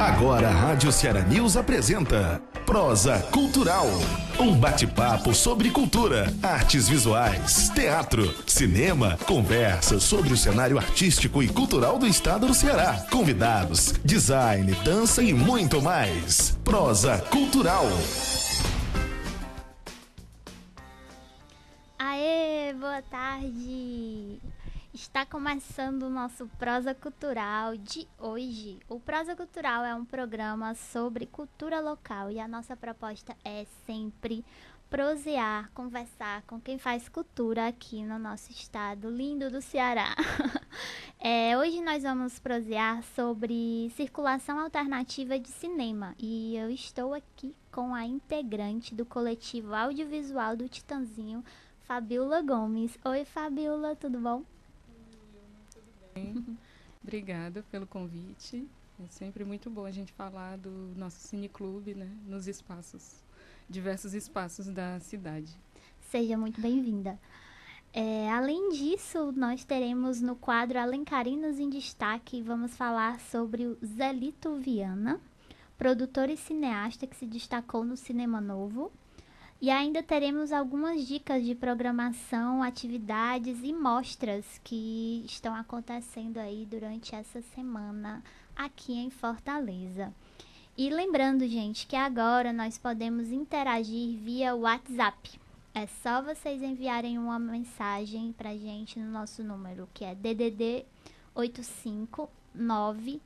Agora a Rádio Ceará News apresenta Prosa Cultural. Um bate-papo sobre cultura, artes visuais, teatro, cinema, conversa sobre o cenário artístico e cultural do estado do Ceará. Convidados, design, dança e muito mais. Prosa Cultural. Aê, boa tarde! Está começando o nosso Prosa Cultural de hoje. O Prosa Cultural é um programa sobre cultura local e a nossa proposta é sempre prosear, conversar com quem faz cultura aqui no nosso estado lindo do Ceará. Hoje nós vamos prosear sobre circulação alternativa de cinema e eu estou aqui com a integrante do coletivo audiovisual do Titanzinho, Fabiola Gomes. Oi, Fabiola, tudo bom? Obrigada pelo convite. É sempre muito bom a gente falar do nosso cineclube, né, nos diversos espaços da cidade. Seja muito bem-vinda. Além disso, nós teremos no quadro Alencarinos em Destaque, vamos falar sobre o Zelito Viana, produtor e cineasta que se destacou no Cinema Novo. E ainda teremos algumas dicas de programação, atividades e mostras que estão acontecendo aí durante essa semana aqui em Fortaleza. E lembrando, gente, que agora nós podemos interagir via WhatsApp. É só vocês enviarem uma mensagem pra gente no nosso número, que é DDD 859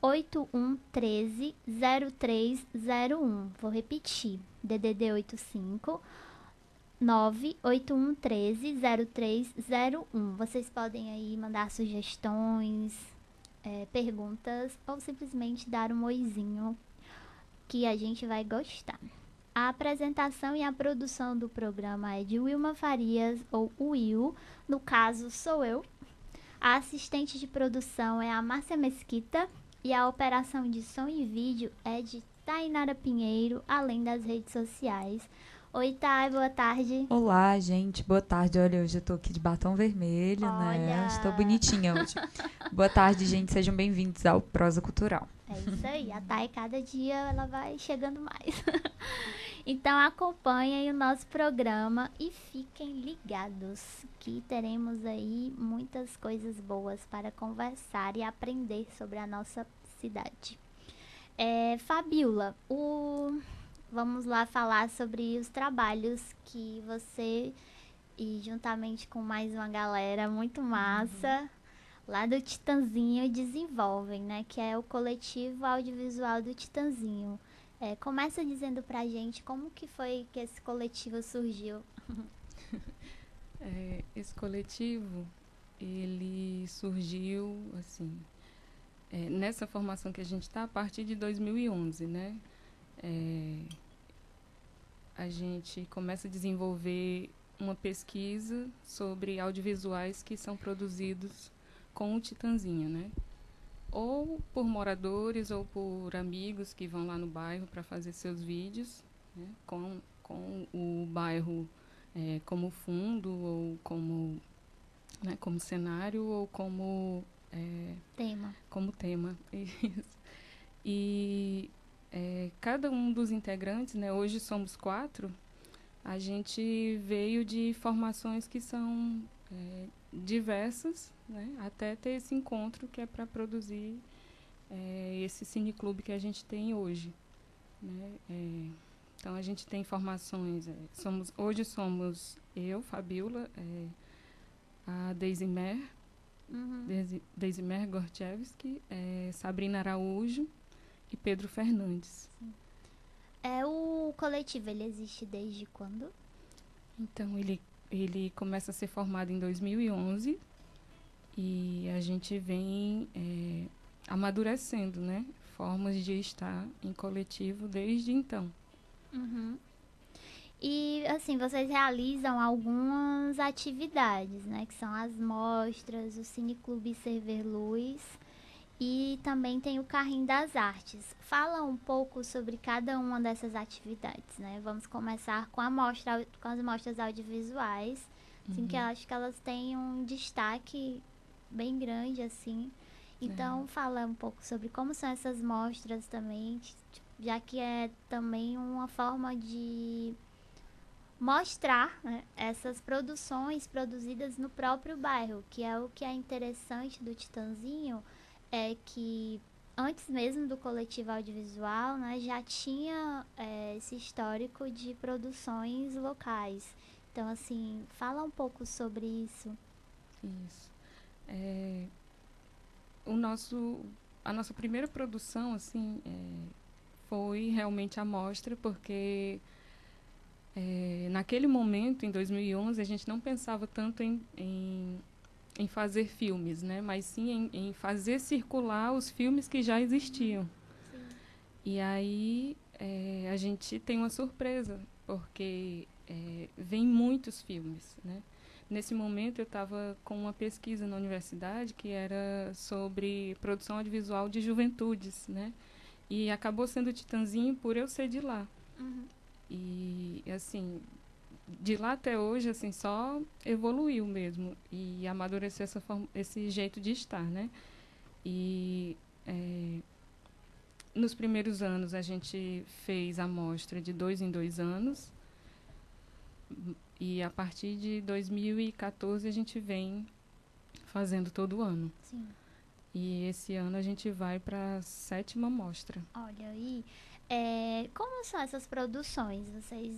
8113 0301. Vou repetir. DDD 85 98113 0301. Vocês podem aí mandar sugestões, perguntas ou simplesmente dar um oizinho que a gente vai gostar. A apresentação e a produção do programa é de Wilma Farias, ou Will, no caso sou eu. A assistente de produção é a Márcia Mesquita e a operação de som e vídeo é de Tainara Pinheiro, além das redes sociais. Oi, Thay, boa tarde. Olá, gente, boa tarde. Olha, hoje eu tô aqui de batom vermelho, né? Estou bonitinha hoje. Boa tarde, gente, sejam bem-vindos ao Prosa Cultural. É isso aí, a Thay, cada dia ela vai chegando mais. Então acompanhem o nosso programa e fiquem ligados, que teremos aí muitas coisas boas para conversar e aprender sobre a nossa cidade. Fabiola, vamos lá falar sobre os trabalhos que você e juntamente com mais uma galera muito massa lá do Titanzinho desenvolvem, né? Que é o coletivo audiovisual do Titanzinho. Começa dizendo pra gente como que foi que esse coletivo surgiu. Esse coletivo, ele surgiu, assim, nessa formação que a gente está a partir de 2011, né? A gente começa a desenvolver uma pesquisa sobre audiovisuais que são produzidos com o Titanzinho, né? Ou por moradores ou por amigos que vão lá no bairro para fazer seus vídeos, né? com o bairro como fundo ou como cenário ou como tema. Como tema. E cada um dos integrantes, né, hoje somos 4, a gente veio de formações que são diversas, né, até ter esse encontro que é para produzir esse cineclube que a gente tem hoje, né. Então a gente tem formações, hoje somos eu, Fabiola, a Deizimer, Deizimer Gorchevski, Sabrina Araújo e Pedro Fernandes. Sim. O coletivo, ele existe desde quando? Então, ele começa a ser formado em 2011 e a gente vem amadurecendo, né? Formas de estar em coletivo desde então. Uhum. E, assim, vocês realizam algumas atividades, né? Que são as mostras, o Cineclube Server Luz e também tem o Carrinho das Artes. Fala um pouco sobre cada uma dessas atividades, né? Vamos começar com as mostras audiovisuais, assim, que eu acho que elas têm um destaque bem grande, assim. Então, fala um pouco sobre como são essas mostras também, já que é também uma forma de mostrar, né, essas produções produzidas no próprio bairro, que é o que é interessante do Titanzinho, é que antes mesmo do coletivo audiovisual, né, já tinha esse histórico de produções locais. Então, assim, fala um pouco sobre isso. Isso. A nossa primeira produção, assim, foi realmente a mostra, porque naquele momento, em 2011, a gente não pensava tanto em fazer filmes, né? Mas sim em fazer circular os filmes que já existiam. Sim. E aí a gente tem uma surpresa, porque vem muitos filmes, né? Nesse momento eu estava com uma pesquisa na universidade que era sobre produção audiovisual de juventudes, né? E acabou sendo o Titanzinho por eu ser de lá. Uhum. E, assim, de lá até hoje, assim, só evoluiu mesmo e amadureceu esse jeito de estar, né? E nos primeiros anos a gente fez a mostra de 2 em 2 anos e a partir de 2014 a gente vem fazendo todo ano. Sim. E esse ano a gente vai para a 7ª mostra. Olha aí, como são essas produções? Vocês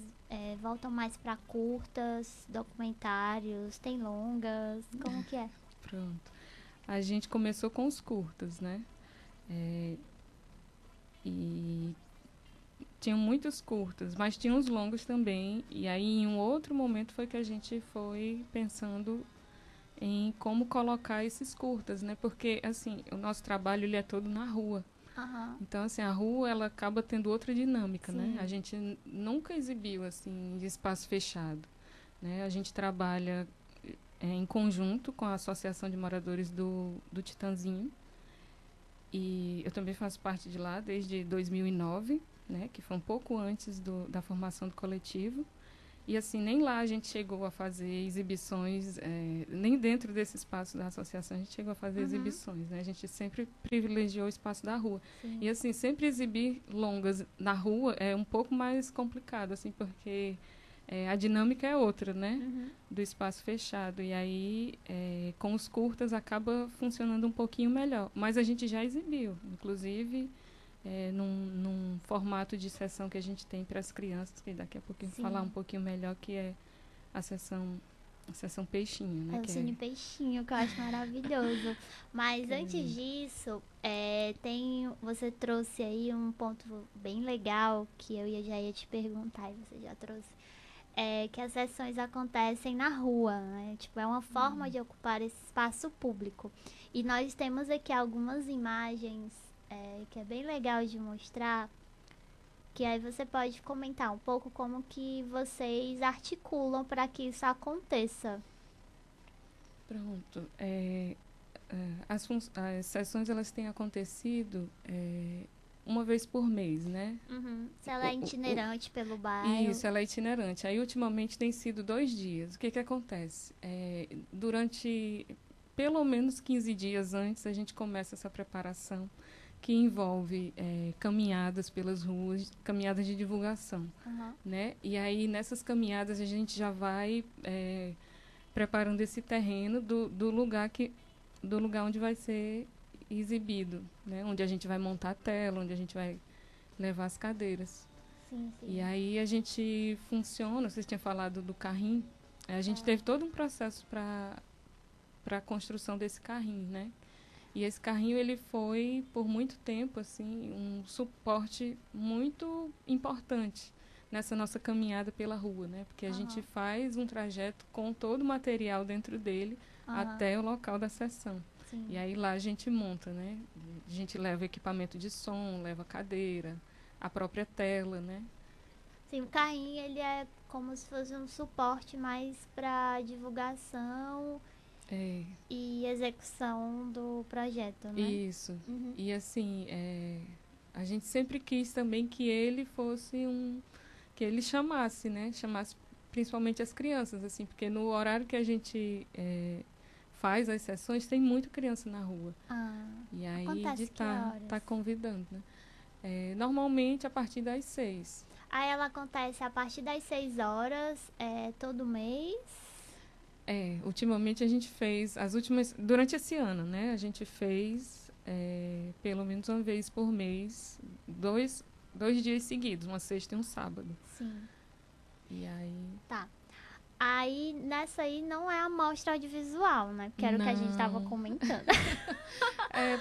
voltam mais para curtas, documentários, tem longas? Como que é? Pronto. A gente começou com os curtas, né? E tinham muitos curtas, mas tinha uns longos também. E aí, em um outro momento, foi que a gente foi pensando em como colocar esses curtas, né? Porque, assim, o nosso trabalho ele é todo na rua. Uhum. Então, assim, a rua, ela acaba tendo outra dinâmica, Sim. né? A gente nunca exibiu, assim, de espaço fechado, né? A gente trabalha em conjunto com a Associação de Moradores do Titanzinho. E eu também faço parte de lá desde 2009, né? Que foi um pouco antes da formação do coletivo. E, assim, nem lá a gente chegou a fazer exibições, nem dentro desse espaço da associação a gente chegou a fazer exibições, né? A gente sempre privilegiou o espaço da rua. Sim. E, assim, sempre exibir longas na rua é um pouco mais complicado, assim, porque a dinâmica é outra, né? Do espaço fechado. E aí, com os curtas, acaba funcionando um pouquinho melhor. Mas a gente já exibiu, inclusive... num formato de sessão que a gente tem para as crianças, que daqui a pouquinho eu vou falar um pouquinho melhor, que é a sessão peixinho, né? É o Cine Peixinho, que eu acho maravilhoso. Mas antes disso, você trouxe aí um ponto bem legal que eu já ia te perguntar e você já trouxe. Que as sessões acontecem na rua, né? Tipo, é uma forma de ocupar esse espaço público. E nós temos aqui algumas imagens que é bem legal de mostrar, que aí você pode comentar um pouco como que vocês articulam para que isso aconteça. Pronto. As sessões, elas têm acontecido uma vez por mês, né? Se ela é itinerante pelo bairro. Isso, ela é itinerante. Aí, ultimamente, tem sido 2 dias. O que acontece? Durante pelo menos 15 dias antes, a gente começa essa preparação, que envolve caminhadas pelas ruas, caminhadas de divulgação, né? E aí, nessas caminhadas, a gente já vai preparando esse terreno do lugar onde vai ser exibido, né? Onde a gente vai montar a tela, onde a gente vai levar as cadeiras. Sim. E aí a gente funciona, vocês tinham falado do carrinho, a gente teve todo um processo para a construção desse carrinho, né? E esse carrinho, ele foi, por muito tempo, assim, um suporte muito importante nessa nossa caminhada pela rua, né? Porque a gente faz um trajeto com todo o material dentro dele até o local da sessão. Sim. E aí lá a gente monta, né? A gente leva equipamento de som, leva cadeira, a própria tela, né? Sim, o carrinho, ele é como se fosse um suporte mais para divulgação e execução do projeto, né? Isso. E assim, a gente sempre quis também que ele fosse que ele chamasse, né? Chamasse principalmente as crianças, assim, porque no horário que a gente faz as sessões, tem muita criança na rua. E aí acontece de tá convidando, né? Normalmente a partir das 6. Aí ela acontece a partir das 6 horas, todo mês? Ultimamente a gente fez, durante esse ano, né? A gente fez pelo menos uma vez por mês, dois dias seguidos, uma sexta e um sábado. Sim. E aí... Tá. Aí, nessa aí, não é a mostra audiovisual, né? Que era o que a gente estava comentando.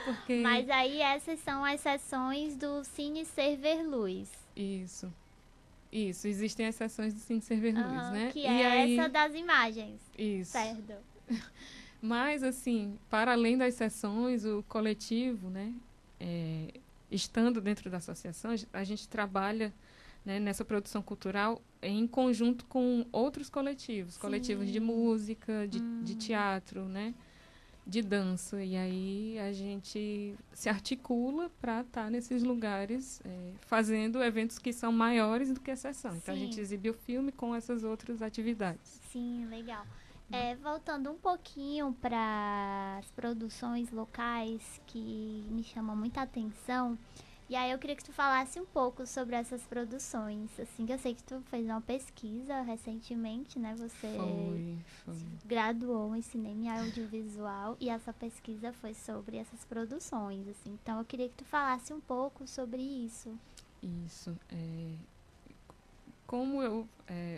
porque... Mas aí, essas são as sessões do Cine Server Luz. Isso, existem as sessões do Cine Server Luz, né? Que é essa das imagens. Isso. Certo. Mas, assim, para além das sessões, o coletivo, né? Estando dentro da associação, a gente trabalha, né, nessa produção cultural em conjunto com outros coletivos. Sim. Coletivos de música, de teatro, né? De dança. E aí a gente se articula para estar nesses lugares fazendo eventos que são maiores do que a sessão. Então, Sim. A gente exibe o filme com essas outras atividades. Sim, legal. Voltando um pouquinho para as produções locais que me chamam muita atenção, e aí eu queria que tu falasse um pouco sobre essas produções, assim, que eu sei que tu fez uma pesquisa recentemente, né? Você foi. Graduou em cinema e audiovisual, e essa pesquisa foi sobre essas produções, assim. Então eu queria que tu falasse um pouco sobre isso. Isso, como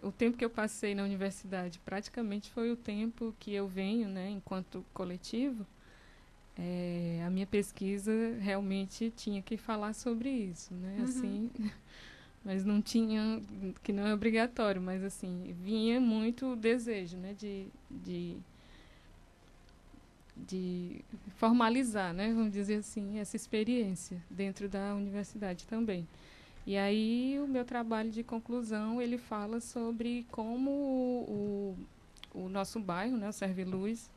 o tempo que eu passei na universidade praticamente foi o tempo que eu venho, né, enquanto coletivo, a minha pesquisa realmente tinha que falar sobre isso, né, assim, mas não tinha, que não é obrigatório, mas assim, vinha muito o desejo, né, de formalizar, né, vamos dizer assim, essa experiência dentro da universidade também. E aí o meu trabalho de conclusão, ele fala sobre como o nosso bairro, né, o Serve Luz,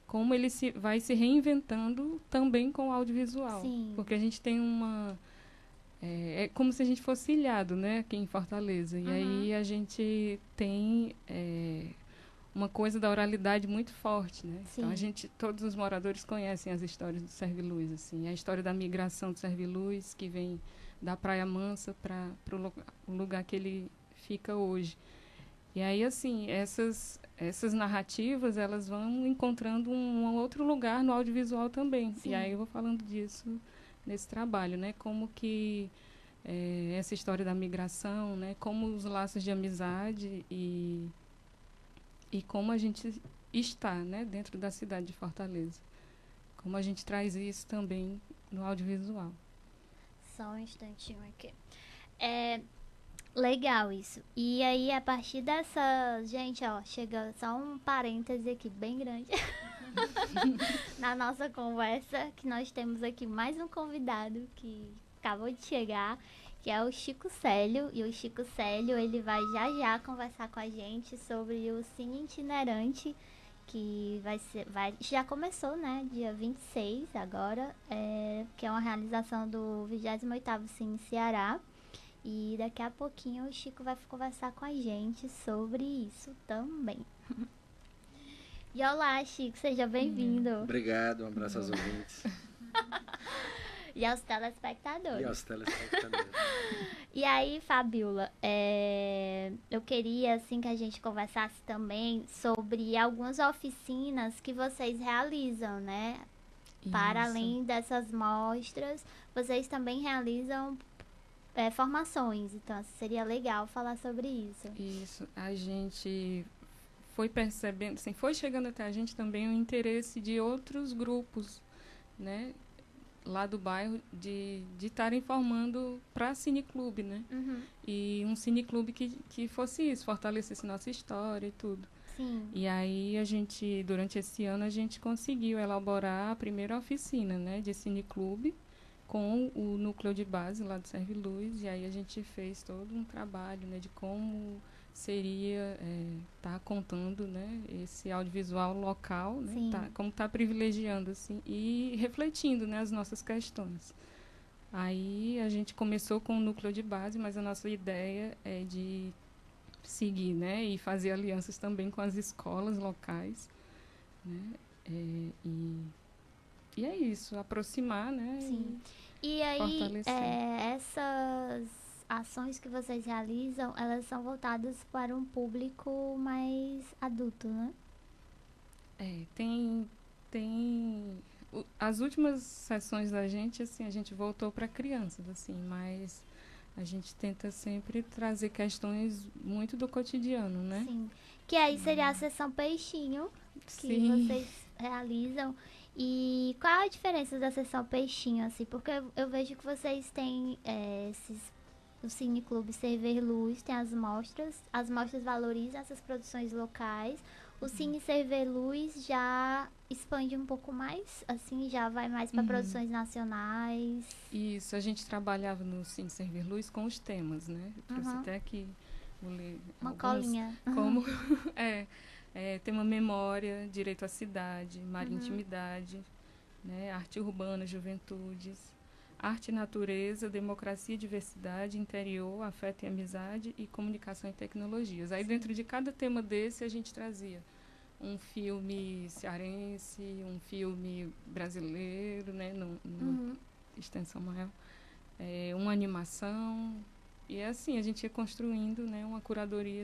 como ele vai se reinventando também com o audiovisual. Sim. Porque a gente tem é como se a gente fosse ilhado, né, aqui em Fortaleza. E aí a gente tem uma coisa da oralidade muito forte, né? Sim. Então todos os moradores conhecem as histórias do Serve Luz, assim, a história da migração do Serve Luz, que vem da Praia Mansa para o lugar que ele fica hoje. E aí, assim, essas narrativas, elas vão encontrando um outro lugar no audiovisual também. Sim. E aí eu vou falando disso nesse trabalho, né? Como que essa história da migração, né? Como os laços de amizade e como a gente está, né? Dentro da cidade de Fortaleza. Como a gente traz isso também no audiovisual. Só um instantinho aqui. Legal isso. E aí, a partir dessa... Gente, ó, chega só um parêntese aqui bem grande na nossa conversa, que nós temos aqui mais um convidado que acabou de chegar, que é o Chico Célio. E o Chico Célio, ele vai já conversar com a gente sobre o Cine Itinerante, que já começou, né, dia 26 agora, que é uma realização do 28º Cine Ceará, e daqui a pouquinho o Chico vai conversar com a gente sobre isso também. E olá, Chico, seja bem-vindo. Obrigado, um abraço aos ouvintes. E aos telespectadores. E aí, Fabiola, eu queria assim que a gente conversasse também sobre algumas oficinas que vocês realizam, né? Isso. Para além dessas mostras, vocês também realizam formações. Então, seria legal falar sobre isso. Isso. A gente foi percebendo, assim, foi chegando até a gente também o interesse de outros grupos, né? Lá do bairro, de estarem formando para cineclube, né? E um cineclube que fosse isso, fortalecesse nossa história e tudo. Sim. E aí durante esse ano, a gente conseguiu elaborar a primeira oficina, né, de cineclube com o núcleo de base lá do Serve Luz. E aí a gente fez todo um trabalho, né, de como seria tá contando, né, esse audiovisual local, né, como tá privilegiando assim e refletindo, né, as nossas questões. Aí a gente começou com o núcleo de base, mas a nossa ideia é de seguir, né, e fazer alianças também com as escolas locais, né, E é isso, aproximar, né? Sim. E aí, fortalecer. essas ações que vocês realizam, elas são voltadas para um público mais adulto, né? As últimas sessões da gente, assim, a gente voltou para crianças, assim, mas a gente tenta sempre trazer questões muito do cotidiano, né? Sim. Que aí seria a sessão peixinho que Sim. vocês realizam. E qual a diferença da sessão peixinho, assim? Porque eu vejo que vocês têm o Cine Clube Server Luz, tem as mostras valorizam essas produções locais. O Cine Server Luz já expande um pouco mais, assim, já vai mais para produções nacionais. Isso, a gente trabalhava no Cine Server Luz com os temas, né? Eu trouxe até aqui, vou ler Uma alguns, colinha. como tema memória, direito à cidade, marintimidade, né? Arte urbana, juventudes, arte e natureza, democracia e diversidade, interior, afeto e amizade e comunicação e tecnologias. Aí dentro de cada tema desse a gente trazia um filme cearense, um filme brasileiro, né? Numa extensão maior, uma animação. E assim, a gente ia construindo, né, uma curadoria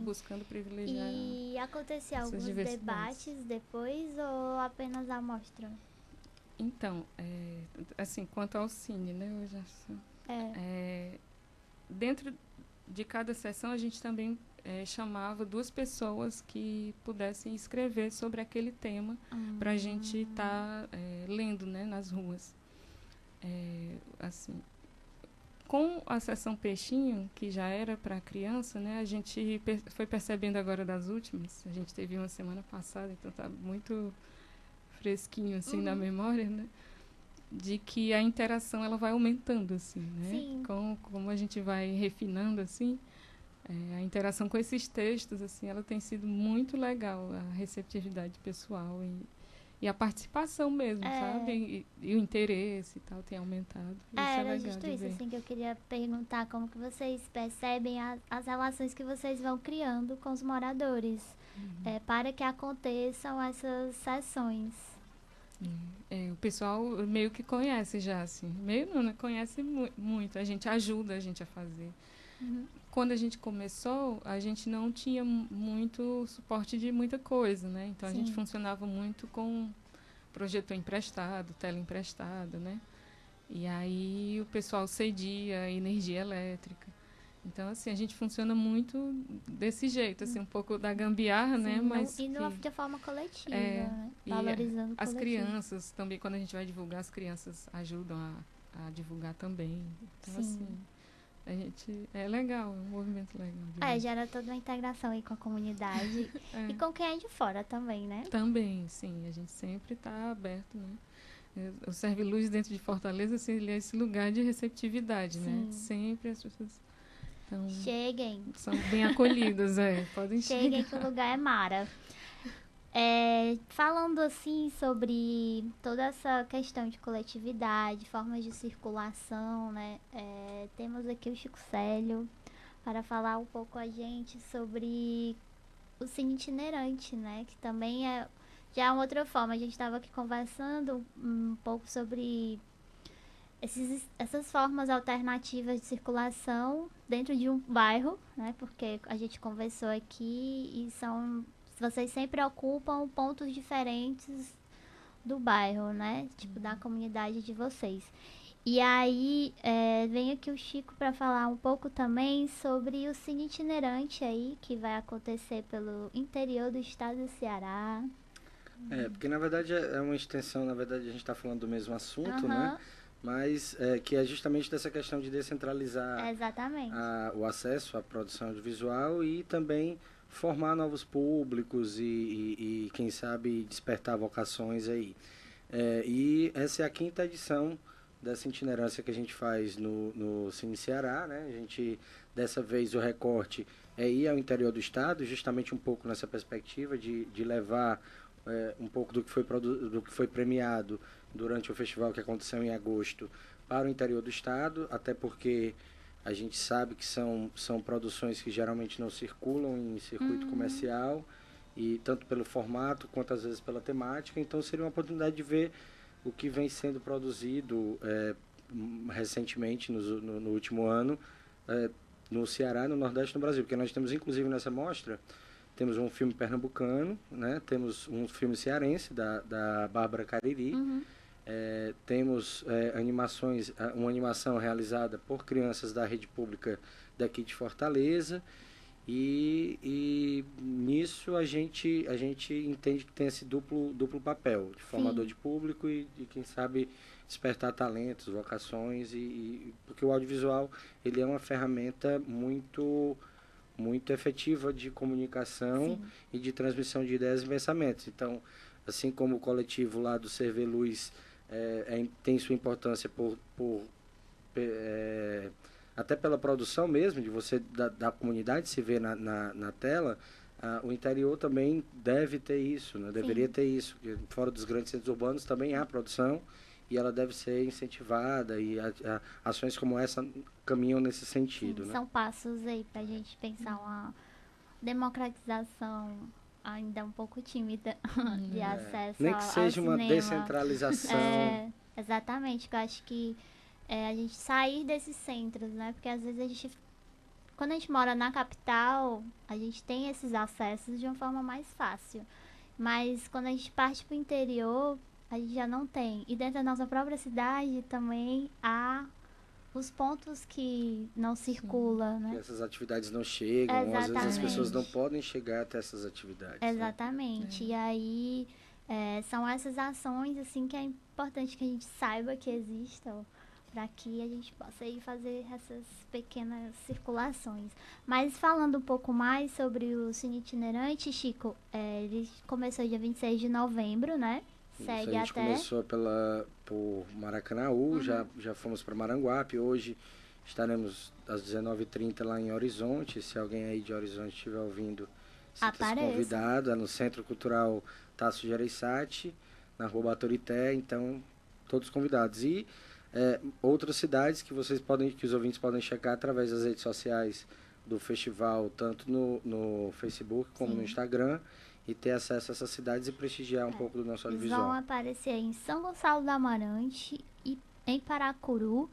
buscando privilegiar. E aconteceu alguns debates depois ou apenas a mostra? Então, assim, quanto ao cine, né, eu já dentro de cada sessão a gente também chamava 2 pessoas que pudessem escrever sobre aquele tema para a gente estar lendo, né, nas ruas. Assim, com a sessão peixinho, que já era para criança, né, a gente foi percebendo agora das últimas, a gente teve uma semana passada, então está muito fresquinho assim na memória, né, de que a interação ela vai aumentando assim, né? Sim. Como a gente vai refinando assim, a interação com esses textos assim, ela tem sido muito legal, a receptividade pessoal e a participação mesmo, sabe? E o interesse e tal tem aumentado. Isso é era legal justo de isso, ver. assim, que eu queria perguntar, como que vocês percebem as relações que vocês vão criando com os moradores, para que aconteçam essas sessões. O pessoal meio que conhece já, assim. Meio não, né? Conhece muito. A gente ajuda a gente a fazer. Quando a gente começou, a gente não tinha muito suporte de muita coisa, né? Então, a gente funcionava muito com projetor emprestado, tela emprestada, né? E aí o pessoal cedia energia elétrica. Então, assim, a gente funciona muito desse jeito, assim, um pouco da gambiarra, né? Mas E de forma coletiva, né? Valorizando o as coletivo. crianças também, quando a gente vai divulgar, as crianças ajudam a divulgar também. Então, assim, a gente... É legal, é um movimento legal. Gera toda uma integração aí com a comunidade e com quem é de fora também, né? Também, sim. A gente sempre está aberto, né? O Serve Luz dentro de Fortaleza, assim, ele é esse lugar de receptividade, né? Sempre as pessoas... Então, cheguem. São bem acolhidas, podem cheguem chegar. que o lugar é mara. Falando assim sobre toda essa questão de coletividade, formas de circulação, né? Temos aqui o Chico Célio para falar um pouco a gente sobre o cine itinerante, né? Que também já é uma outra forma. A gente estava aqui conversando um pouco sobre essas formas alternativas de circulação dentro de um bairro, né? Porque a gente conversou aqui e vocês sempre ocupam pontos diferentes do bairro, né? Tipo, da comunidade de vocês. E aí, vem aqui o Chico para falar um pouco também sobre o cine itinerante aí, que vai acontecer pelo interior do estado do Ceará. Porque na verdade é uma extensão, na verdade a gente está falando do mesmo assunto, né? Mas que é justamente dessa questão de descentralizar o acesso à produção audiovisual e também formar novos públicos e quem sabe, despertar vocações aí. E essa é a 5ª edição dessa itinerância que a gente faz no Cine Ceará, né? A gente, dessa vez, o recorte é ir ao interior do estado, justamente um pouco nessa perspectiva de levar um pouco do que foi premiado durante o festival que aconteceu em agosto para o interior do estado, até porque a gente sabe que são produções que geralmente não circulam em circuito comercial e tanto pelo formato quanto às vezes pela temática. Então seria uma oportunidade de ver o que vem sendo produzido recentemente, no último ano, no Ceará, no Nordeste e no Brasil. Porque nós temos, inclusive, nessa mostra, temos um filme pernambucano, né? Temos um filme cearense, da Bárbara Cariri. Temos animações, uma animação realizada por crianças da rede pública daqui de Fortaleza. E nisso a gente entende que tem esse duplo papel, de formador de público e de, quem sabe, despertar talentos, vocações, porque o audiovisual ele é uma ferramenta muito efetiva de comunicação e de transmissão de ideias e pensamentos. Então, assim como o coletivo lá do Cerver Luz tem sua importância até pela produção mesmo, de você, da comunidade se ver na tela, o interior também deve ter isso, né? Deveria ter isso. Fora dos grandes centros urbanos também há produção e ela deve ser incentivada, e ações como essa caminham nesse sentido. Né? São passos aí para a gente pensar uma democratização ainda um pouco tímida de acesso nem que seja uma descentralização. Exatamente, eu acho que a gente sair desses centros, né? Porque às vezes quando a gente mora na capital, a gente tem esses acessos de uma forma mais fácil. Mas quando a gente parte para o interior, a gente já não tem. E dentro da nossa própria cidade também há os pontos que não circulam, né? Que essas atividades não chegam, ou às vezes as pessoas não podem chegar até essas atividades. Exatamente. Né? E aí são essas ações assim que é importante que a gente saiba que existam, para que a gente possa ir fazer essas pequenas circulações. Mas falando um pouco mais sobre o Cine Itinerante, Chico, ele começou dia 26 de novembro, né? Segue a gente começou por Maracanaú, já fomos para Maranguape. Hoje estaremos às 19h30 lá em Horizonte. Se alguém aí de Horizonte estiver ouvindo, sinta-se convidado. No Centro Cultural Tasso Gereissati, na Rua Baturité. Então, todos convidados. E outras cidades que os ouvintes podem checar através das redes sociais do festival, tanto no Facebook como no Instagram, e ter acesso a essas cidades e prestigiar um pouco do nosso audiovisual. Eles vão aparecer em São Gonçalo do Amarante e em Paracuru.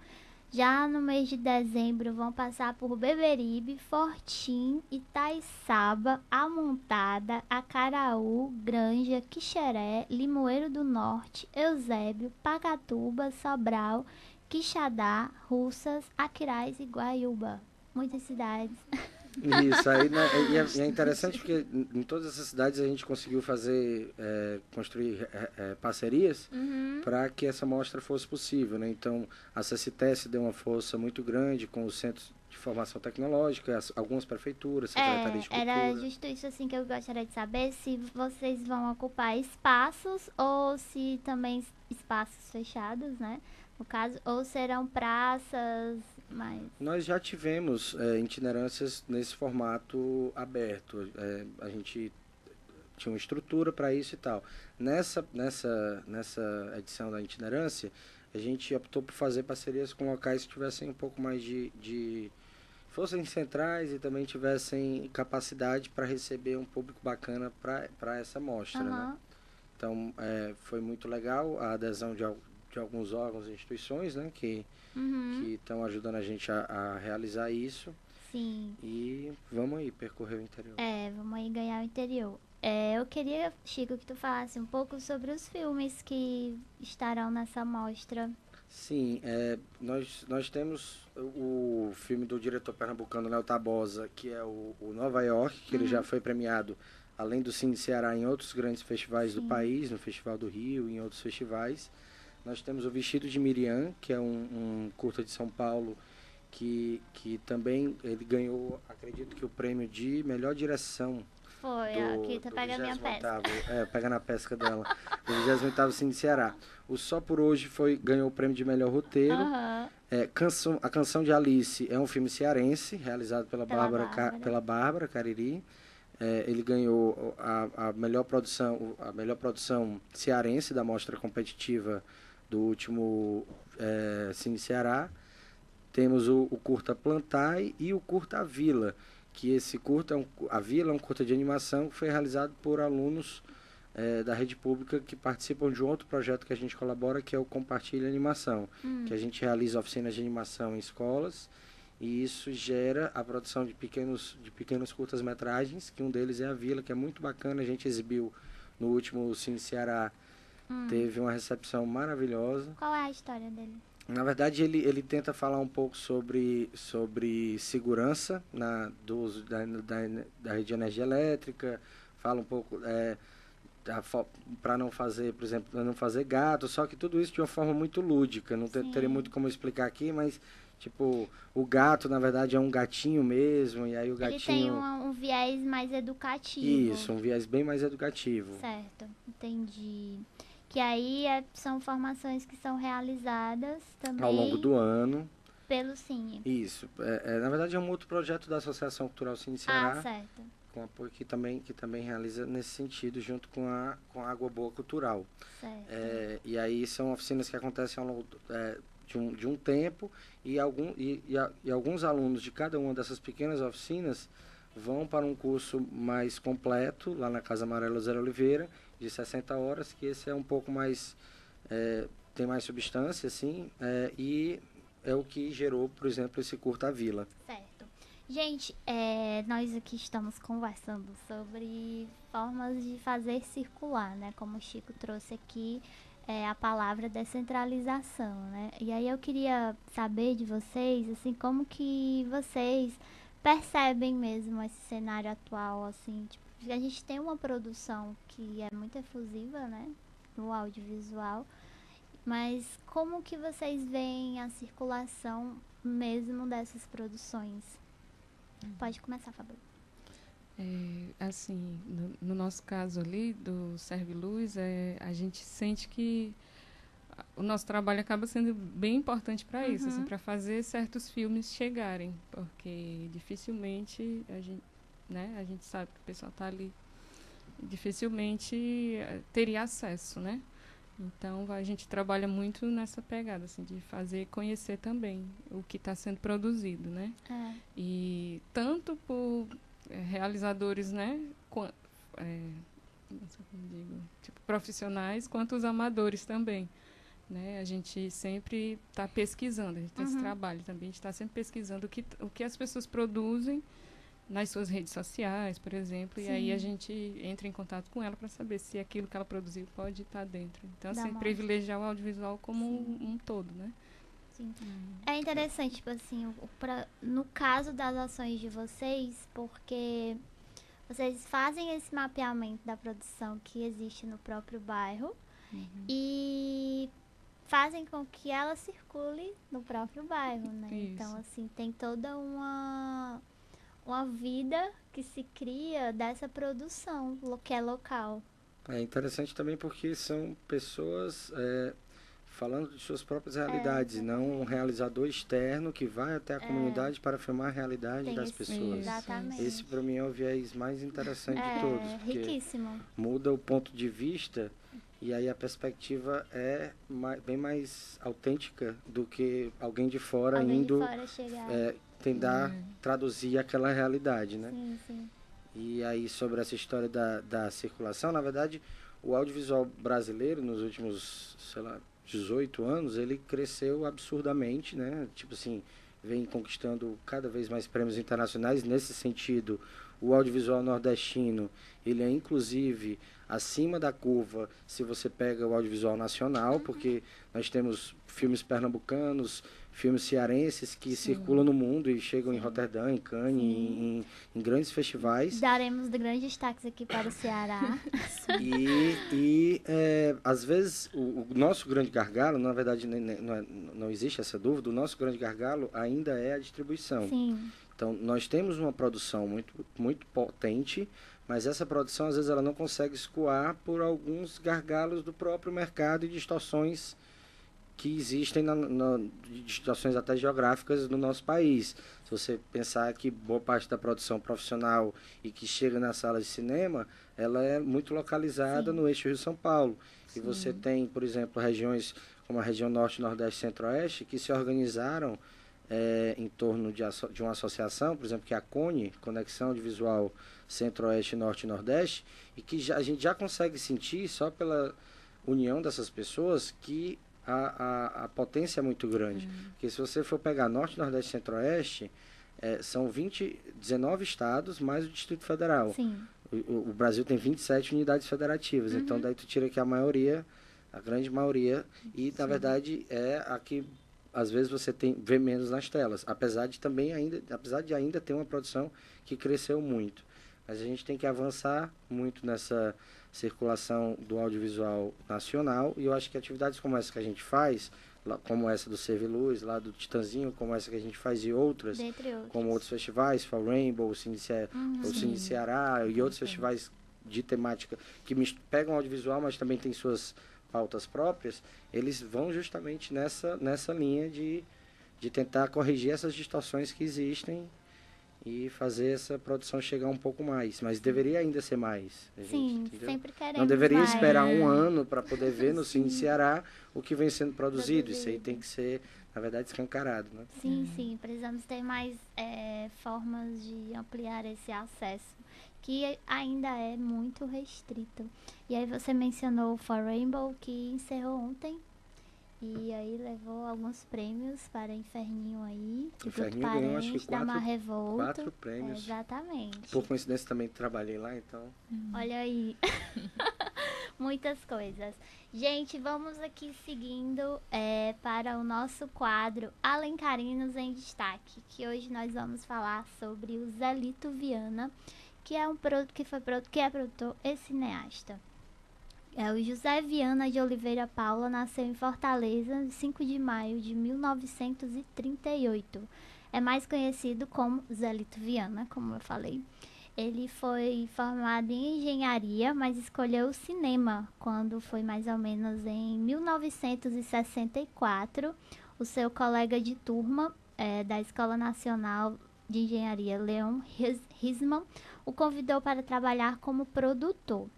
Já no mês de dezembro vão passar por Beberibe, Fortim, Itaiçaba, Amontada, Acaraú, Granja, Quixeré, Limoeiro do Norte, Eusébio, Pacatuba, Sobral, Quixadá, Russas, Aquiraz e Guaiúba. Muitas cidades. Isso, aí, né, e é interessante porque em todas essas cidades a gente conseguiu construir parcerias para que essa mostra fosse possível, né? Então, a CCTS deu uma força muito grande com os centros de formação tecnológica, algumas prefeituras, secretarias de cultura. Era justo isso assim que eu gostaria de saber, se vocês vão ocupar espaços ou se também espaços fechados, né? No caso, ou serão praças. Mas... Nós já tivemos itinerâncias nesse formato aberto. A gente tinha uma estrutura para isso e tal. Nessa edição da itinerância, a gente optou por fazer parcerias com locais que tivessem um pouco mais fossem centrais e também tivessem capacidade para receber um público bacana para essa mostra. Né? Então, foi muito legal a adesão de alguns órgãos e instituições, né, que estão ajudando a gente a realizar isso. Sim. E vamos aí percorrer o interior. Vamos aí ganhar o interior. Eu queria, Chico, que tu falasse um pouco sobre os filmes que estarão nessa mostra. Sim, nós temos o filme do diretor pernambucano Léo Tabosa, que é o Nova York, que ele já foi premiado, além do Cine Ceará, em outros grandes festivais do país, no Festival do Rio, em outros festivais. Nós temos o Vestido de Miriam, que é um curta de São Paulo, que também ele ganhou, acredito que o prêmio de melhor direção. Foi, aqui tá pegando minha pesca. Pega na pesca dela. Do 28º Cine Ceará. O Só Por Hoje ganhou o prêmio de melhor roteiro. A Canção de Alice é um filme cearense, realizado pela Bárbara Cariri. Ele ganhou a melhor produção cearense da mostra competitiva do último Cine Ceará. Temos o curta Plantai e o curta Vila, que esse curta, A Vila, é um curta de animação que foi realizado por alunos da rede pública que participam de um outro projeto que a gente colabora, que é o Compartilha Animação, que a gente realiza oficinas de animação em escolas, e isso gera a produção de pequenos curtas-metragens, que um deles é A Vila, que é muito bacana. A gente exibiu no último Cine Ceará, teve uma recepção maravilhosa. Qual é a história dele? Na verdade, ele tenta falar um pouco sobre segurança do uso da rede de energia elétrica, fala um pouco para não fazer, por exemplo, não fazer gato, só que tudo isso de uma forma muito lúdica. Não teria muito como explicar aqui, mas tipo, o gato, na verdade, é um gatinho mesmo, e aí o gatinho... Ele tem um viés mais educativo. Isso, um viés bem mais educativo. Certo, entendi. Que aí são formações que são realizadas também... Ao longo do ano. Pelo Cine. Isso. Na verdade, é um outro projeto da Associação Cultural Cine Ceará. Certo. Com apoio que também realiza nesse sentido, junto com a Água Boa Cultural. Certo. E aí são oficinas que acontecem ao longo de um tempo, e alguns alunos de cada uma dessas pequenas oficinas vão para um curso mais completo, lá na Casa Amarela Zé Oliveira, de 60 horas, que esse é um pouco mais... tem mais substância, assim, e é o que gerou, por exemplo, esse curta A Vila. Certo. Gente, nós aqui estamos conversando sobre formas de fazer circular, né? Como o Chico trouxe aqui a palavra descentralização, né? E aí eu queria saber de vocês, assim, como que vocês percebem mesmo esse cenário atual, assim, tipo, a gente tem uma produção que é muito efusiva, né? No audiovisual, mas como que vocês veem a circulação mesmo dessas produções? Pode começar, Fabio. Assim, no nosso caso ali, do Serviluz, a gente sente que o nosso trabalho acaba sendo bem importante para isso, assim, para fazer certos filmes chegarem, porque dificilmente a gente sabe que o pessoal está ali, dificilmente teria acesso, né? Então, a gente trabalha muito nessa pegada, assim, de fazer conhecer também o que está sendo produzido, né? E tanto por realizadores, né? Profissionais, quanto os amadores também, né? A gente sempre está pesquisando, a gente tem esse trabalho também, a gente está sempre pesquisando o que as pessoas produzem nas suas redes sociais, por exemplo. Sim. E aí a gente entra em contato com ela para saber se aquilo que ela produziu pode estar dentro. Então, assim, privilegiar o audiovisual como um todo, né? Sim. É interessante, tipo assim, no caso das ações de vocês, porque vocês fazem esse mapeamento da produção que existe no próprio bairro e fazem com que ela circule no próprio bairro, né? Isso. Então, assim, tem toda uma vida que se cria dessa produção, que é local. É interessante também porque são pessoas falando de suas próprias realidades, não um realizador externo que vai até a comunidade para filmar a realidade das pessoas. Exatamente. Esse, para mim, é o viés mais interessante de todos. Porque riquíssimo. Muda o ponto de vista e aí a perspectiva é bem mais autêntica do que alguém de fora indo tentar traduzir aquela realidade, né? Sim, sim. E aí, sobre essa história da circulação, na verdade, o audiovisual brasileiro, nos últimos, 18 anos, ele cresceu absurdamente, né? Tipo assim, vem conquistando cada vez mais prêmios internacionais. Nesse sentido, o audiovisual nordestino, ele é inclusive acima da curva se você pega o audiovisual nacional, porque nós temos filmes pernambucanos, filmes cearenses que circulam no mundo e chegam em Roterdã, em Cannes, em grandes festivais. Daremos grandes destaques aqui para o Ceará. Às vezes, o nosso grande gargalo, na verdade, não existe essa dúvida, o nosso grande gargalo ainda é a distribuição. Sim. Então, nós temos uma produção muito, muito potente, mas essa produção, às vezes, ela não consegue escoar por alguns gargalos do próprio mercado e distorções que existem, distorções até geográficas no nosso país. Se você pensar que boa parte da produção profissional e que chega nas salas de cinema, ela é muito localizada no eixo Rio-São Paulo. Sim. E você tem, por exemplo, regiões como a região Norte, Nordeste e Centro-Oeste que se organizaram em torno de uma associação, por exemplo, que é a CONE, Conexão Audiovisual Centro-Oeste, Norte e Nordeste, e que a gente já consegue sentir, só pela união dessas pessoas, que a potência é muito grande. Porque se você for pegar Norte, Nordeste e Centro-Oeste, são 19 estados, mais o Distrito Federal. Sim. O Brasil tem 27 unidades federativas, então daí tu tira que a grande maioria, e na verdade é a que às vezes você vê menos nas telas, apesar de ainda ter uma produção que cresceu muito. Mas a gente tem que avançar muito nessa circulação do audiovisual nacional, e eu acho que atividades como essa que a gente faz, como essa do Serviluz, lá do Titanzinho, como essa que a gente faz e outras, como outros festivais, Fall Rainbow, o Cine Ceará e outros festivais de temática que pegam audiovisual, mas também tem suas pautas próprias, eles vão justamente nessa linha de tentar corrigir essas distorções que existem e fazer essa produção chegar um pouco mais. Mas deveria ainda ser mais. Sim, sempre queremos Não deveria mais. esperar um ano para poder ver no Cine Ceará o que vem sendo produzido. Isso aí tem que ser, na verdade, escancarado. Né? Sim. Precisamos ter mais formas de ampliar esse acesso, que ainda é muito restrito. E aí você mencionou o For Rainbow, que encerrou ontem. E aí levou alguns prêmios para Inferninho aí. Inferninho ganhou, acho que 4 prêmios. Exatamente. Por coincidência também trabalhei lá, então. Olha aí. Muitas coisas. Gente, vamos aqui seguindo para o nosso quadro Alencarinos em Destaque, que hoje nós vamos falar sobre o Zelito Viana, que é produtor e cineasta. O José Viana de Oliveira Paula nasceu em Fortaleza, 5 de maio de 1938. É mais conhecido como Zelito Viana, como eu falei. Ele foi formado em engenharia, mas escolheu o cinema quando foi mais ou menos em 1964. O seu colega de turma da Escola Nacional de Engenharia, Leon Risman, o convidou para trabalhar como produtor.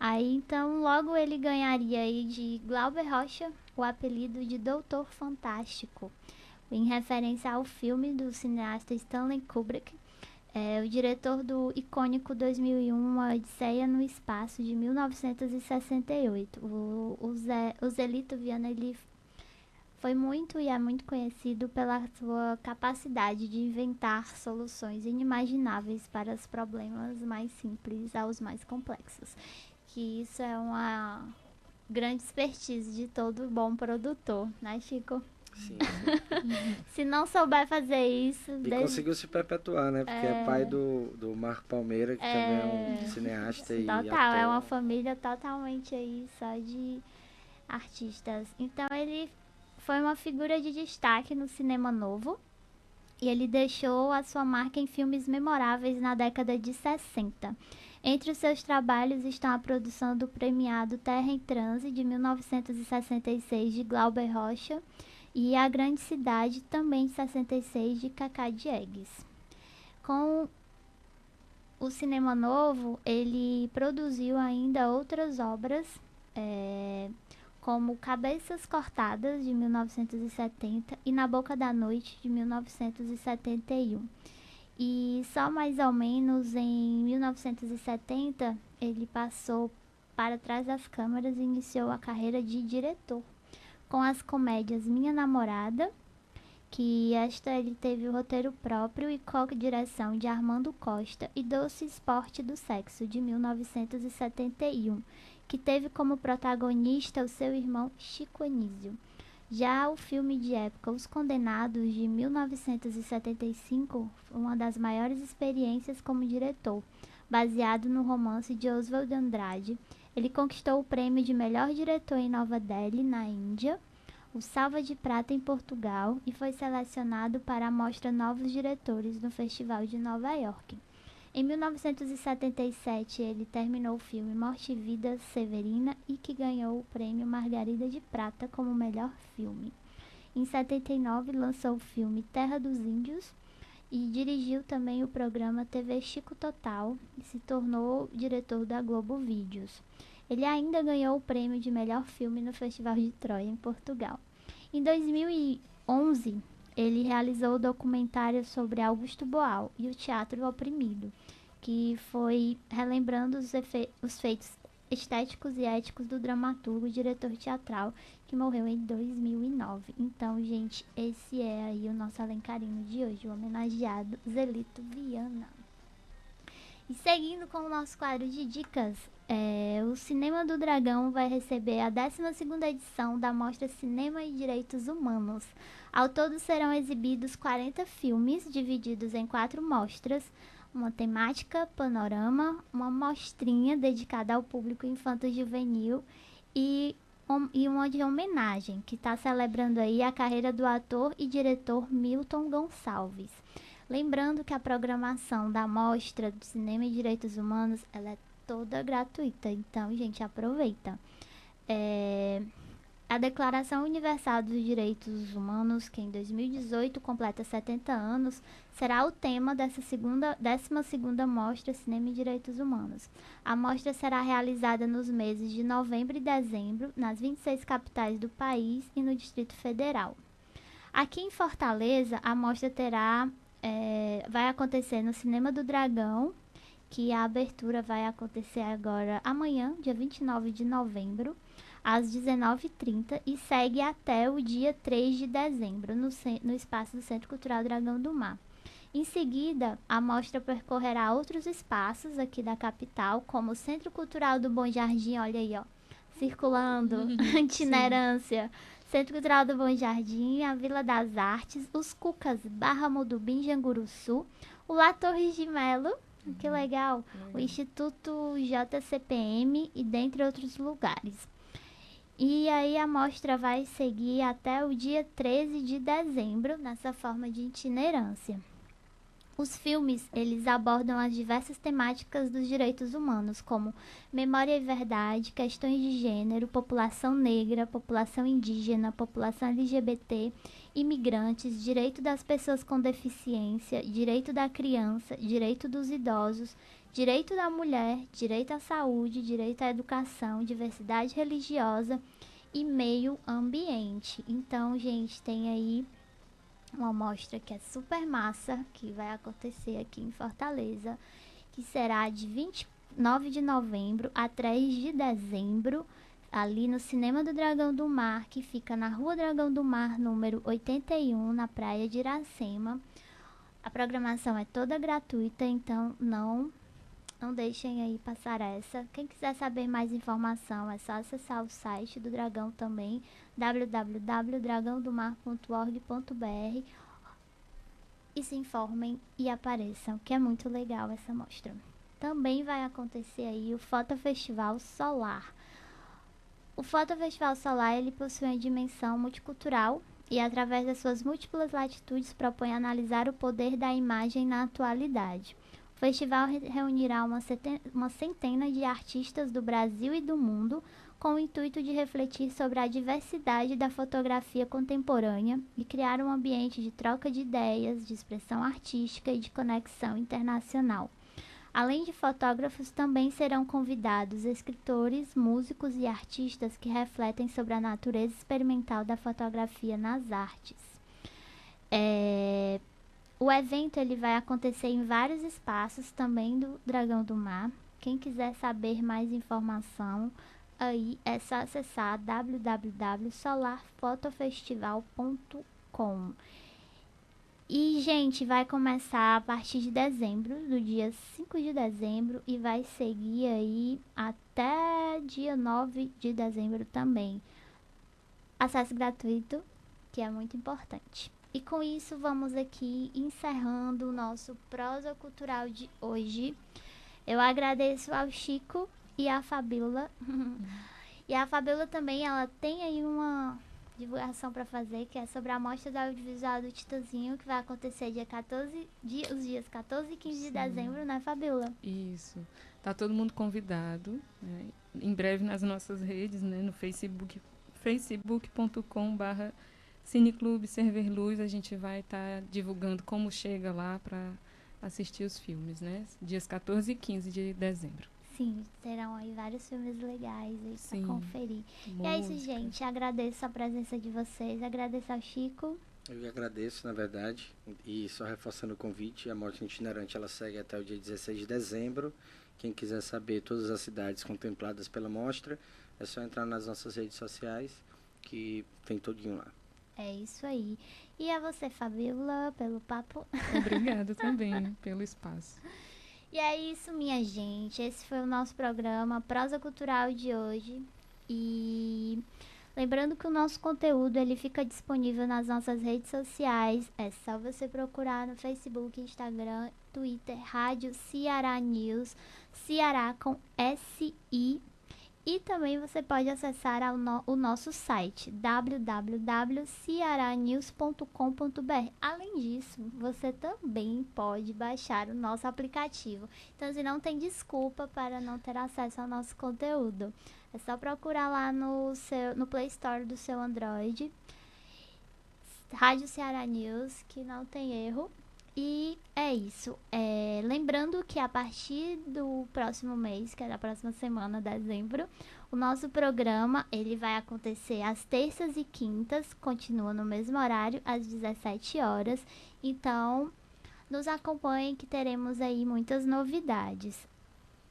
Aí, então, logo ele ganharia aí de Glauber Rocha o apelido de Doutor Fantástico, em referência ao filme do cineasta Stanley Kubrick, o diretor do icônico 2001, Uma Odisseia no Espaço, de 1968. O Zelito Viana, ele foi muito e é muito conhecido pela sua capacidade de inventar soluções inimagináveis para os problemas mais simples aos mais complexos. Que isso é uma grande expertise de todo bom produtor, né, Chico? Sim. Se não souber fazer isso... E conseguiu se perpetuar, né? Porque é pai do Marco Palmeira, que também é um cineasta e ator. Total, é uma família totalmente aí só de artistas. Então ele foi uma figura de destaque no cinema novo. E ele deixou a sua marca em filmes memoráveis na década de 60. Entre os seus trabalhos estão a produção do premiado Terra em Transe, de 1966, de Glauber Rocha, e A Grande Cidade, também de 66, de Cacá Diegues. Com o cinema novo, ele produziu ainda outras obras, como Cabeças Cortadas, de 1970, e Na Boca da Noite, de 1971. E só mais ou menos em 1970 ele passou para trás das câmeras e iniciou a carreira de diretor, com as comédias Minha Namorada, que ele teve o roteiro próprio e co-direção de Armando Costa, e Doce Esporte do Sexo, de 1971, que teve como protagonista o seu irmão Chico Anísio. Já o filme de época Os Condenados, de 1975, foi uma das maiores experiências como diretor, baseado no romance de Oswald Andrade. Ele conquistou o prêmio de melhor diretor em Nova Delhi, na Índia, o Salva de Prata em Portugal, e foi selecionado para a mostra Novos Diretores no Festival de Nova York. Em 1977, ele terminou o filme Morte e Vida Severina, e que ganhou o prêmio Margarida de Prata como melhor filme. Em 79, lançou o filme Terra dos Índios e dirigiu também o programa TV Chico Total e se tornou diretor da Globo Vídeos. Ele ainda ganhou o prêmio de melhor filme no Festival de Troia, em Portugal. Em 2011, ele realizou o documentário sobre Augusto Boal e o Teatro Oprimido, que foi relembrando os feitos estéticos e éticos do dramaturgo e diretor teatral que morreu em 2009. Então, gente, esse é aí o nosso elencarinho de hoje, o homenageado Zelito Viana. E seguindo com o nosso quadro de dicas, o Cinema do Dragão vai receber a 12ª edição da Mostra Cinema e Direitos Humanos. Ao todo serão exibidos 40 filmes, divididos em 4 mostras, uma temática, panorama, uma mostrinha dedicada ao público infanto-juvenil e uma de homenagem, que está celebrando aí a carreira do ator e diretor Milton Gonçalves. Lembrando que a programação da Mostra do Cinema e Direitos Humanos, ela é toda gratuita, então, gente, aproveita. A Declaração Universal dos Direitos Humanos, que em 2018 completa 70 anos, será o tema dessa 12ª Mostra Cinema e Direitos Humanos. A mostra será realizada nos meses de novembro e dezembro, nas 26 capitais do país e no Distrito Federal. Aqui em Fortaleza, a mostra vai acontecer no Cinema do Dragão, que a abertura vai acontecer agora amanhã, dia 29 de novembro, às 19h30, e segue até o dia 3 de dezembro, no espaço do Centro Cultural Dragão do Mar. Em seguida, a mostra percorrerá outros espaços aqui da capital, como o Centro Cultural do Bom Jardim, olha aí, ó, circulando, itinerância, Centro Cultural do Bom Jardim, a Vila das Artes, os Cucas, Barra Mudubim, Janguruçu, o La Torres de Melo, que legal, o Instituto JCPM e dentre outros lugares. E aí a mostra vai seguir até o dia 13 de dezembro, nessa forma de itinerância. Os filmes, eles abordam as diversas temáticas dos direitos humanos, como memória e verdade, questões de gênero, população negra, população indígena, população LGBT, imigrantes, direito das pessoas com deficiência, direito da criança, direito dos idosos, direito da mulher, direito à saúde, direito à educação, diversidade religiosa e meio ambiente. Então, gente, tem aí uma mostra que é super massa, que vai acontecer aqui em Fortaleza, que será de 29 de novembro a 3 de dezembro, ali no Cinema do Dragão do Mar, que fica na Rua Dragão do Mar, número 81, na Praia de Iracema. A programação é toda gratuita, então não deixem aí passar essa. Quem quiser saber mais informação, é só acessar o site do Dragão também, www.dragãodomar.org.br, e se informem e apareçam, que é muito legal essa mostra. Também vai acontecer aí o Fotofestival Solar. O Fotofestival Solar, ele possui uma dimensão multicultural e, através das suas múltiplas latitudes, propõe analisar o poder da imagem na atualidade. O festival reunirá uma centena de artistas do Brasil e do mundo, com o intuito de refletir sobre a diversidade da fotografia contemporânea e criar um ambiente de troca de ideias, de expressão artística e de conexão internacional. Além de fotógrafos, também serão convidados escritores, músicos e artistas que refletem sobre a natureza experimental da fotografia nas artes. O evento ele vai acontecer em vários espaços também do Dragão do Mar. Quem quiser saber mais informação, aí é só acessar www.solarfotofestival.com. E, gente, vai começar a partir de dezembro, do dia 5 de dezembro, e vai seguir aí até dia 9 de dezembro também. Acesso gratuito, que é muito importante. E com isso, vamos aqui encerrando o nosso Prosa Cultural de hoje. Eu agradeço ao Chico e à Fabíola. E a Fabíola também, ela tem aí uma divulgação para fazer, que é sobre a Mostra do Audiovisual do Titazinho, que vai acontecer os dias 14 e 15 de dezembro, né, Fabíola? Isso. Tá todo mundo convidado, né? Em breve nas nossas redes, né, no facebook.com/Cineclube Server Luz, a gente vai estar divulgando como chega lá para assistir os filmes, né? Dias 14 e 15 de dezembro. Sim, terão aí vários filmes legais aí para conferir. Música. E é isso, gente. Agradeço a presença de vocês. Agradeço ao Chico. Eu agradeço, na verdade, e só reforçando o convite, a Mostra Itinerante ela segue até o dia 16 de dezembro. Quem quiser saber todas as cidades contempladas pela mostra, é só entrar nas nossas redes sociais, que tem todinho lá. É isso aí. E a você, Fabíola, pelo papo. Obrigada também pelo espaço. E é isso, minha gente. Esse foi o nosso programa Prosa Cultural de hoje. E lembrando que o nosso conteúdo ele fica disponível nas nossas redes sociais. É só você procurar no Facebook, Instagram, Twitter, Rádio Ceará News, Ceará com S-I. E também você pode acessar o nosso site www.cearanews.com.br. Além disso, você também pode baixar o nosso aplicativo. Então, assim, não tem desculpa para não ter acesso ao nosso conteúdo. É só procurar lá no Play Store do seu Android, Rádio Ceará News, que não tem erro. E é isso. Lembrando que a partir do próximo mês, que é da próxima semana, dezembro, o nosso programa ele vai acontecer às terças e quintas, continua no mesmo horário, às 17 horas. Então, nos acompanhem que teremos aí muitas novidades.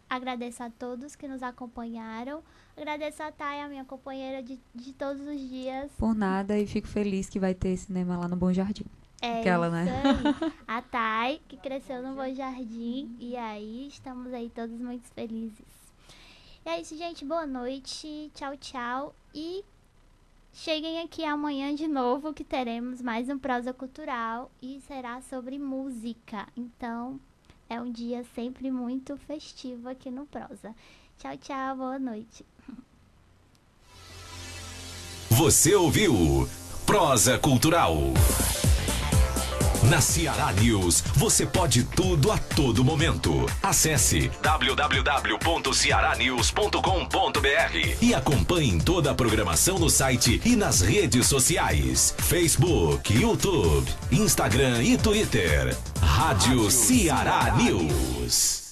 Agradeço a todos que nos acompanharam. Agradeço a Thay, a minha companheira de todos os dias. Por nada, e fico feliz que vai ter cinema lá no Bom Jardim. Aquela, isso, né? Aí. A Thay, que cresceu no Bom Jardim. E aí, estamos aí todos muito felizes. E é isso, gente. Boa noite. Tchau, tchau. E cheguem aqui amanhã de novo, que teremos mais um Prosa Cultural. E será sobre música. Então, é um dia sempre muito festivo aqui no Prosa. Tchau, tchau. Boa noite. Você ouviu Prosa Cultural. Na Ceará News, você pode tudo a todo momento. Acesse www.cearanews.com.br e acompanhe toda a programação no site e nas redes sociais. Facebook, YouTube, Instagram e Twitter. Rádio Ceará News.